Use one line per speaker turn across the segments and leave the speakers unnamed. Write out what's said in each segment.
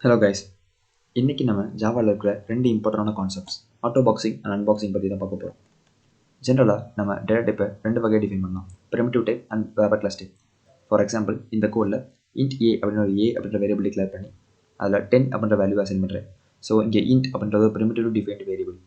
Hello guys, இன்றைக்கி நம்ம ஜாவாவில் இருக்கிற ரெண்டு இம்பார்ட்டண்டான கான்செப்ட்ஸ் ஆட்டோபாக்சிங் அண்ட் அன்பாக்சிங் பற்றி தான் பார்க்க போகிறோம். ஜென்ரலாக நம்ம டேட்டா டைப்பை ரெண்டு வகையை டிஃபைன் பண்ணலாம், primitive type and wrapper class type. For example, இந்த கோடில் இன்ட் ஏ அப்படின்ற ஒரு ஏ அப்படின்ற வேரியபிள் டிக்ளேர் பண்ணி அதில் 10 அப்படின்ற வேல்யூ அசைன் பண்ணுறேன். ஸோ இங்கே இன்ட் அப்படின்றது பிரிமிட்டிவ் டிஃபைன்ட் வேரியபிள்.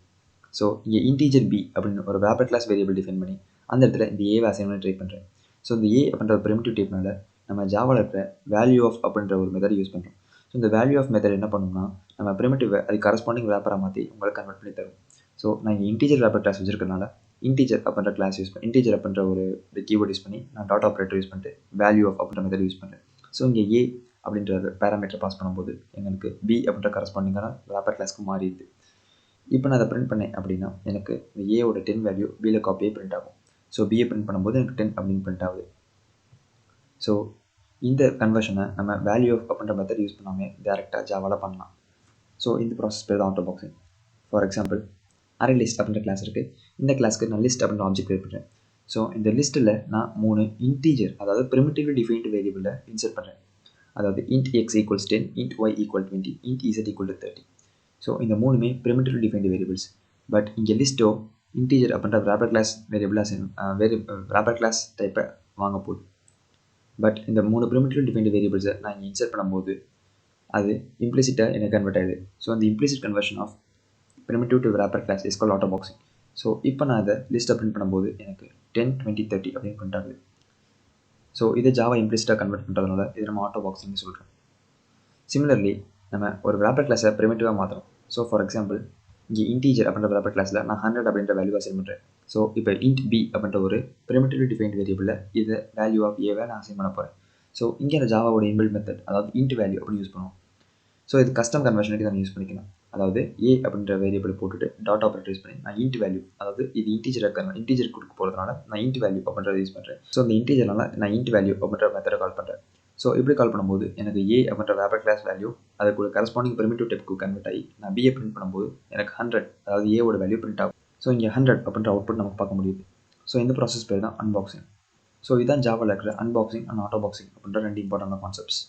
ஸோ இங்கே இன்டீஜர் பி அப்படின்னு ஒரு வேபர் கிளாஸ் வேரியபிள் டிஃபைன் பண்ணி அந்த இடத்துல இந்த ஏவை அசைன் பண்ணி ட்ரை பண்ணுறேன். ஸோ இந்த ஏ அப்படின்ற ஒரு பிரிமிட்டிவ் டைப்னால நம்ம ஜாவாவில் இருக்கிற வேல்யூ ஆஃப் அப்படின்ற ஒரு மெத்தட் யூஸ் பண்ணுறோம். ஸோ இந்த வேல்யூ ஆஃப் மெத்தட் என்ன பண்ணணும்னா, நம்ம பிரிமிட்டிவ் அது கரஸ்பாண்டிங் வேப்பராக மாற்றி உங்களுக்கு கன்வெர்ட் பண்ணி தரும். ஸோ நான் இங்கே இன்டீஜர் வேப்பர் கிளாஸ் வச்சிருக்கனால இன்டீஜர் அப்படின்ற கிளாஸ் யூஸ் பண்ணி இன்டீஜர் அப்படின்ற ஒரு கீவேர்ட் யூஸ் பண்ணி நான் டாட் ஆப்ரேட்டர் யூஸ் பண்ணிட்டு வேல்யூ ஆஃப் அப்படின்ற மெத்தட் யூஸ் பண்ணுறேன். ஸோ இங்கே ஏ அப்படின்ற பேராமீட்டர் பாஸ் பண்ணும்போது எங்களுக்கு பி அப்படின்ற கரஸ்பாண்டிங்கான வேப்பர் கிளாஸ்க்கு மாறிடுது. இப்போ நான் அதை பிரிண்ட் பண்ணேன் அப்படின்னா எனக்கு இந்த ஏவோட 10 வேல்யூ பியில் காப்பியே பிரிண்ட் ஆகும். ஸோ பிஏ பிரிண்ட் பண்ணும்போது எனக்கு 10 அப்படின்னு பிரிண்ட் ஆகுது. ஸோ இந்த கன்வர்ஷனை நம்ம வேல்யூ ஆஃப் அப்படின்ற மெத்தட் யூஸ் பண்ணாமல் டேரெக்டாக ஜாவாவில் பண்ணலாம். ஸோ இந்த ப்ராசஸ் பேர் தான் ஆட்டோபாக்சிங். ஃபார் எக்ஸாம்பிள், அரே லிஸ்ட் அப்படின்ற கிளாஸ் இருக்குது. இந்த கிளாஸ்க்கு நான் லிஸ்ட் அப்படின்ற ஆப்ஜெக்ட் கிரியேட் பண்ணுறேன். ஸோ இந்த லிஸ்ட்டில் நான் 3 இன்டீஜர் அதாவது பிரிமிட்டிவ்லி டிஃபைன்ட் வேரியபிளில் இன்சர்ட் பண்ணுறேன். அதாவது int x equals 10, int y equal 20, int z equal 30. So இந்த மூணுமே பிரிமிட்டிவ்லி டிஃபைன்ட் வேரியபிள்ஸ். பட் இங்கே லிஸ்ட்டோ இன்டீஜர் அப்படின்ற வேப்பர் கிளாஸ் வேரியபிளாக வேப்பர் கிளாஸ் டைப்பை வாங்க போகுது. பட் இந்த 3 பிரிமிட்டிவ் டிஃபைன்ட் வேரியபிள்ஸை நான் இங்கே இன்சர்ட் பண்ணும்போது அது இம்ப்ளிசிட்டாக எனக்கு கன்வெர்ட் ஆகுது. ஸோ அந்த implicit conversion of primitive to wrapper class is called autoboxing. So இப்போ நான் அதை லிஸ்ட்டை பிரிண்ட் பண்ணும்போது எனக்கு 10, 20, 30 அப்படின்னு பிரிண்ட் ஆகுது. ஸோ இதை ஜாவா இம்ப்ளிசிட்டாக கன்வெர்ட் பண்ணுறதுனால இது நம்ம ஆட்டோபாக்சிங்னு சொல்கிறோம். சிமிலர்லி நம்ம ஒரு வேப்பர் கிளாஸை பிரிமிட்டிவாக மாற்றுறோம். ஸோ ஃபார் எக்ஸாம்பிள், இங்கே இன்டீஜர் அப்படின்ற வேப்பர் கிளாஸில் நான் 100 அப்படின்ற வேல்யூ அசைன் பண்ணுறேன். ஸோ இப்போ int b அப்படின்ற ஒரு பிரிமிட்டிவ்லி டிஃபைன்ட் வேரியபிளில் இதை வேல்யூ ஆஃப் ஏவை நான் அசைன் பண்ண போகிறேன். ஸோ இங்கே அந்த ஜாவாவோட இன்பில்ட் மெத்தட் அதாவது int வேல்யூ அப்படின்னு யூஸ் பண்ணுவோம். ஸோ இது கஸ்டம் கன்வர்ஷனுக்கு நம்ம யூஸ் பண்ணிக்கலாம். அதாவது ஏ அப்படின்ற வேரியபிள் போட்டுட்டு டாட் ஆப்ரேட்டர் யூஸ் பண்ணி நான் int வேல்யூ அதாவது இது இன்டீஜர் கொடுக்க போகிறதுனால நான் int வேல்யூ அப்படின்றத யூஸ் பண்ணுறேன். ஸோ இந்த இன்டீஜர்னால நான் int வேல்யூ அப்படின்ற மெத்தடை கால் பண்ணுறேன். ஸோ இப்படி கால் பண்ணும்போது எனக்கு ஏ அப்படின்ற வேப்பர் கிளாஸ் வேல்யூ அதுக்கு ஒரு கரஸ்பாண்டிங் பிரிமிட்டிவ் டைப்க்கு கன்வெர்ட் ஆகி நான் பிஏ பிரிண்ட் பண்ணும்போது எனக்கு 100 அதாவது ஏவோட வேல்யூ பிரிண்ட் ஆகும். ஸோ இங்கே 100 அப்படின்ற அவுட்புட் நமக்கு பார்க்க முடியுது. ஸோ இந்த ப்ராசஸ் பேர் தான் அன்பாக்சிங். ஸோ இதான் ஜாவாவில் இருக்கிற அன்பாக்சிங் அண்ட் ஆட்டோபாக்சிங் அப்படின்ற ரெண்டு இம்பார்ட்டன்டான கான்செப்ட்ஸ்.